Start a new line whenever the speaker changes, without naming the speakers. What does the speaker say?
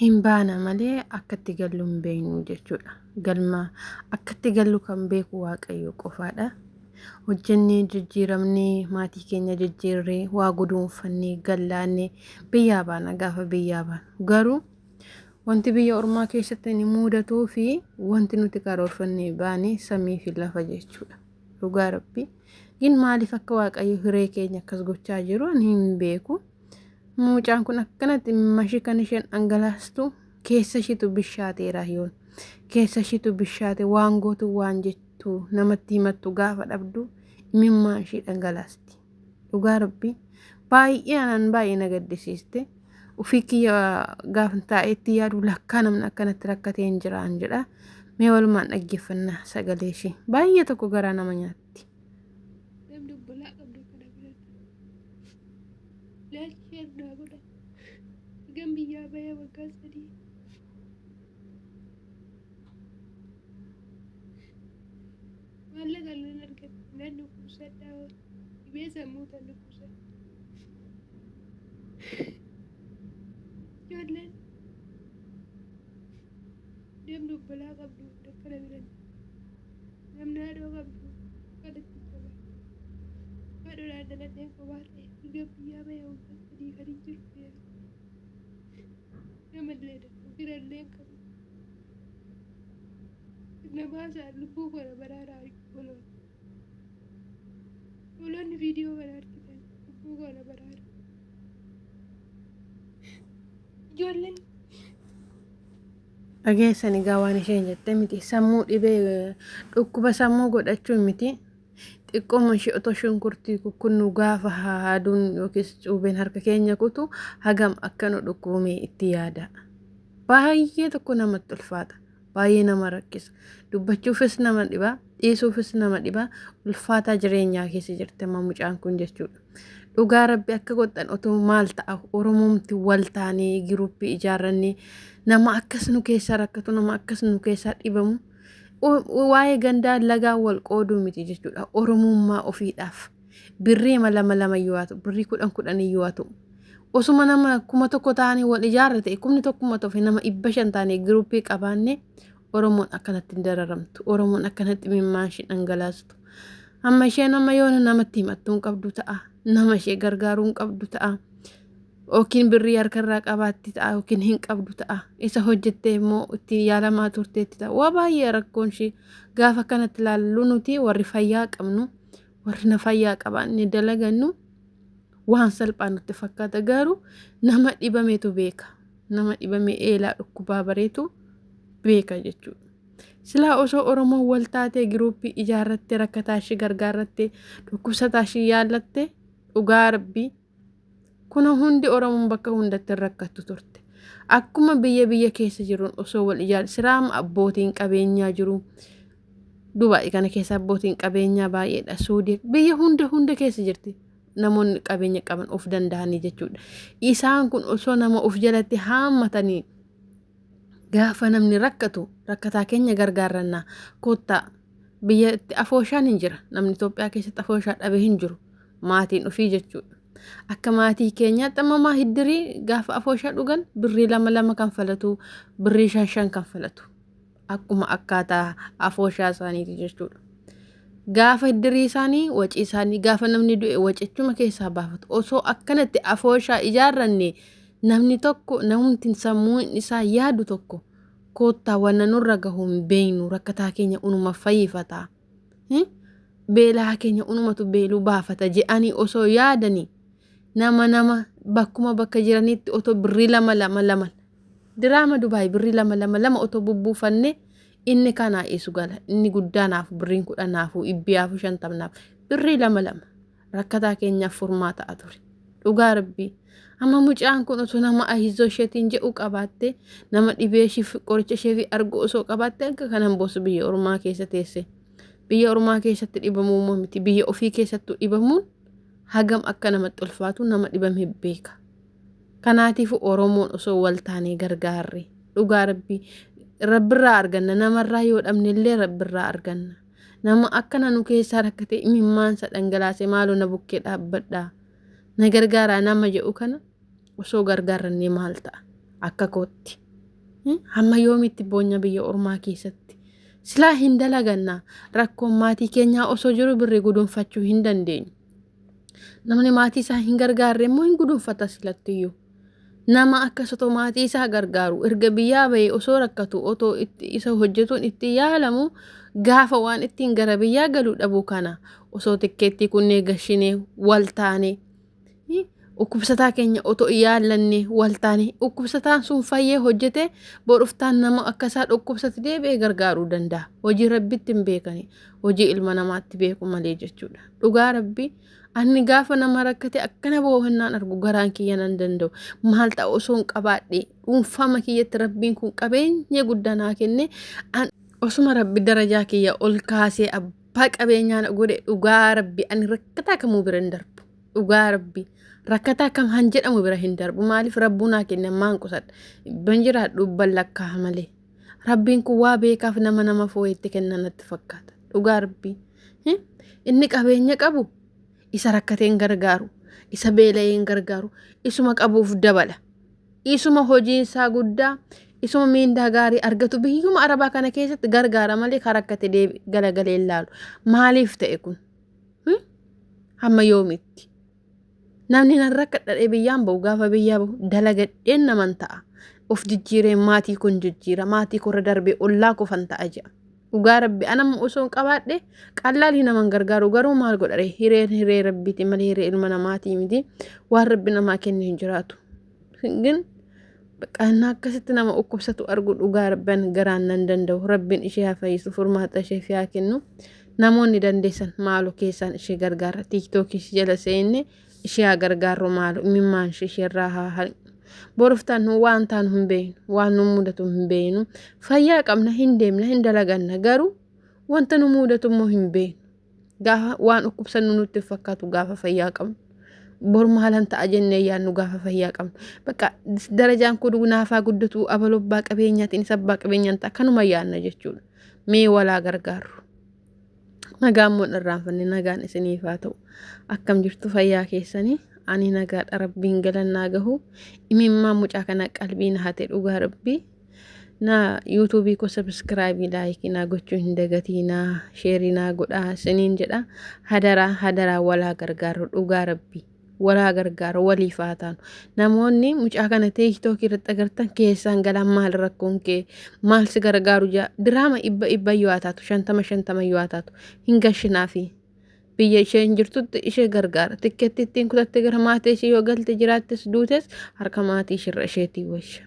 hin baana malee akkatti gallu hin beeknu jechuudha. Galma akkatti gallu kan beeku Waaqayyo qofaadha. Hojjennee jijjiiramnee maatii keenya jijjiirree waa guduunfannee gallaannee biyyaa baana gaafa biyyaa baanu garuu wanti biyya ormaa keessatti ni mudatuu fi wanti nuti karoorfannee baane samii fi lafa jechuudha. Dhugaa Rabbii gin maaliif akka Waaqayyo hiree keenya akkas gochaa jiru ani hin beeku. Mucaan kun akkanatti mashi kan isheen dhangalaastu keessa ishiitu bishaateera yoon keessa ishiitu bishaate waan gootu waan jettu namatti himattu gaafa dhabdu imimmaan ishii dhangalaasti. Dhugaa Rabbii baay'ee na gaddisiiste. Ufii kiyya gaafa taa'etti yaadu lakkaa namni akkanatti rakkatee hin jiraan jedha. Mee walumaan dhaggeeffannaa sagalee ishee baay'ee tokko garaa nama nyaatti.
Gambia baya wakasadi wala galan argat nanu kusada ibesa muta nukusa jolen dem do bala qabdu dakala biran dem na do qabdu kada tikala kado la dala den ko warte Gambia baya wakasadi kadi jirte Namadleda, kiralleen qabu. Nabaasaa lubbuu kana baraaraa oloon. Oloonni viidiyoo kana argitan lubbuu kana baraara. Ijoolleen.
Dhageessan egaa waan isheen jette miti sammuu dhibee dhukkuba sammuu godhachuun miti. Xiqqooma ishee otoo shunkurtii kukkunnu gaafa haaduun yookiis cuubeen harka keenya kutu hagam akka nu dhukkubame itti yaada. Baay'ee tokko namatti ulfaata. Baay'ee nama rakkisa. Dubbachuufis nama dhiba, dhiisuufis nama dhiba. Ulfaataa jireenyaa keessa jirti mucaan kun jechuudha. Dhugaa Rabbi akka godhan otoo maal ta'a Oromoomti wal taanee giruuppii ijaarrannee nama akkas nu keessaa rakkatu nama akkas nu keessaa dhibamu. Waa'ee gandaa lagaa wal qooduu miti jechuudha. Oromummaa ofiidhaaf birrii lama yoo haatu birrii 10 yoo haatu osuma nama 1,000 taanii wal ijaarrate 1,000 nama 500 taanii giruuppii qabaanne Oromoon akkanatti hin dararamtu. Oromoon akkanatti mimmaan ishee dhangalaastu. Amma isheen amma yoo namatti himattuu hin qabdu ta'a. Nama ishee gargaaruu hin qabdu ta'a. Yookiin birrii harkarraa qabaatti ta'a yookiin hin qabdu ta'a. Isa hojjettee immoo itti yaalamaa turteetti ta'a. Waa baay'ee rakkoon ishee gaafa kanatti ilaallu nuti warri fayyaa qabnu warri na fayyaa qabaanne dalagannu waan salphaa nutti fakkaata garuu nama dhibameetu beeka. Nama dhibamee eelaa dhukkubaa bareetu beeka jechuudha. Silaa osoo Oromoo wal taatee giruuppii ijaarrattee rakkataa ishee gargaarrattee dhukkubsataa ishee yaallattee dhugaa Rabbii kuna hundi Oromoon bakka hundatti rakkattu turte. Akkuma biyya keessa jiruun osoo wal ijaar siraama abbootiin qabeenyaa jiru. Dubaa'ii kana keessa abbootiin qabeenyaa baay'eedha. Suudii biyya hunda keessa jirti. Namoonni qabeenya qaban of danda'anii jechuudha. Isaan kun osoo nama of jalatti haammatanii gaafa namni rakkatu rakkataa keenya gargaarannaa kottaa biyyatti afooshaan hin jira. Namni Itoophiyaa keessatti afooshaa dhabee hin jiru. Maatiin ofii jechuudha. Akka maatii keenyaatti ammamaa hiddirii gaafa afooshaa dhugan birrii 2 kan falatu birrii 5 kan falatu akkuma akkaataa afooshaa isaaniiti jechuudha. Gaafa hiddirii isaanii wacii isaanii gaafa namni du'e wacechuma keessaa baafatu osoo akkanatti afooshaa ijaarranne namni tokko namumti sammuun isaa yaadu tokko koottaa wanna nurra gahu hin beeynu rakkataa keenya unuma fayyifata. Beelaa keenya unumatu beeluu baafata je'anii osoo yaadanii nama bakkuma bakka jiranitti otoo birrii 2 diraama Dubaay birrii 2 otoo bubbuufanne inni kanaa isu gala inni guddaanaaf birriin 10 ibbiyaaf 50 birrii 2 rakkataa keenyaaf furmaata ta'a ture. Dhugaa Rabbii amma mucaan kun osoo nama ahizoo isheetiin jedhu qabaatte nama dhibee isheef qoricha isheef argu osoo qabaatte akka kanan boosu biyya ormaa keessa teesse. Biyya ormaa keessatti dhibamuu miti biyya ofii keessattuu dhibamuun hagam akka namatti ulfaatu nama dhibame beeka. Kanaatiif Oromoon osoo wal taanee gargaarre dhugaa Rabbirraa arganna namarraa yoo dhabnellee Rabbirraa arganna. Nama akkana nu keessaa rakkate imimmaansa dhangalaase maaloo na bukkee dhaabbadhaa. Na gargaaraa nama jedhu kana osoo gargaarrannee maal ta'a akka kootti. hamma yoomitti boonya biyya ormaa keessatti silaa hin dalagannaa rakkoon maatii keenyaa osoo jiru birrii gudunfachuu hin dandeenyu. Namni maatii isaa hin gargaarre immoo hin gudunfata silattiyyuu. Nama akkasatoo maatii isaa gargaaru erga biyyaa bahee osoo rakkatu otoo isa hojjetuun itti yaalamu gaafa waan ittiin gara biyyaa galuu dhabu kana osoo tikkeettii kunnee gashinee wal taane dhukkubsataa keenya otoo yaallanne wal taane dhukkubsataan sun fayyee hojjete boruftaan nama akkasaa dhukkubsate deebi'ee gargaaruu danda'a. Hojii rabbitti hin beekani hojii ilma namaatti beeku malee jechuudha. Dhugaa rabbi ani gaafa nama rakkate akkana boohannaan argu garaan kiyya nan danda'u maal ta'u osoo hin qabaadhe dhuunfama kiyyatti rabbiin kun qabeenya guddaa naa kenne osuma rabbi darajaa kiyya ol kaasee abbaa qabeenyaa godhe dhugaa rabbi ani rakkataa kamuu bira hin darbu. Dhugaa rabbi rakkataa kam han jedhamu bira hin darbu maaliif rabbuu naa kenne maan qusadha ban jiraadhu ballakkaa malee rabbiin kun waa beekaaf nama fooyetti kenna natti fakkaata. Dhugaa rabbi inni qabeenya qabu isa rakkateen gargaaru isa beela'een gargaaru isuma qabuuf dabala isuma hojiin isaa guddaa isuma miindaa gaarii argatu biyyuma arabaa kana keessatti gargaara malee karakkate galagalee ilaalu maaliif ta'e kun hamma yoomitti namni nan rakkadhadhee biyyaan bahu gaafa biyyaa bahu dalagadheen naman ta'a of jijjiireen maatii kun jijjiira maatii korra darbee ollaa kofan ta'a jedha. Dhugaa rabbi anam osoo qabaadhe qallaalii naman gargaaru garuu maal godhare hiree rabbiiti malee hiree ilma namaatii miti waan rabbi namaa kenne hin jiraatu. Gin bakka akkasitti nama dhukkubsatu argu dhugaa rabban garaan nan danda'u rabbiin ishee haa fayyisu furmaata ishee fiyaa kennu. Namoonni dandeessan maaloo keessaan ishee gargaara tiiktookii jala seenne ishee haa gargaaru maaloo imimmaan ishee irraa haa boruftaan waan taan hin beeynu waan nu mudatu hin beeynu fayyaa qabna hin deemna hin dalaganna garuu wanta nu mudatu immoo hin beeynu gaafa waan dhukkubsannu nutti fakkaatu gaafa fayyaa qabnu bor maalan ta'a jennee yaannu gaafa fayyaa qabnu bakka darajaan kun naafaa guddatu abalobbaa qabeenyaatiin sabbaa qabeenyaan ta'a kanuma yaanna jechuudha. Mee walaa gargaaru nagaan moon irraanfanne nagaan isiniif haa ta'u akkam jirtu fayyaa keessanii ani nagaadha rabbiin galannaa gahu imimmaan mucaa kana qalbiin hate dhugaa rabbii na yuutuubii ko sabskraayibii laayikii naa gochuu hin dagatinaa sheerii naa godhaa isiniin jedha hadaraa walaa gargaaru dhugaa rabbii walaa gargaaru waliif haa taanu. Namoonni mucaa kana tiiktookii irratti agartan keessaan galaan maal rakkoon kee maal si gargaaru jaa diraama ibba yoo haa taatu 50 yoo haa taatu hin gashinaafi biyya isheen jirtutti ishee gargaara tikkeetti ittiin kutatte gara maatii ishee yoo galte jiraattis duutes harka maatii ishirra isheetii wayya.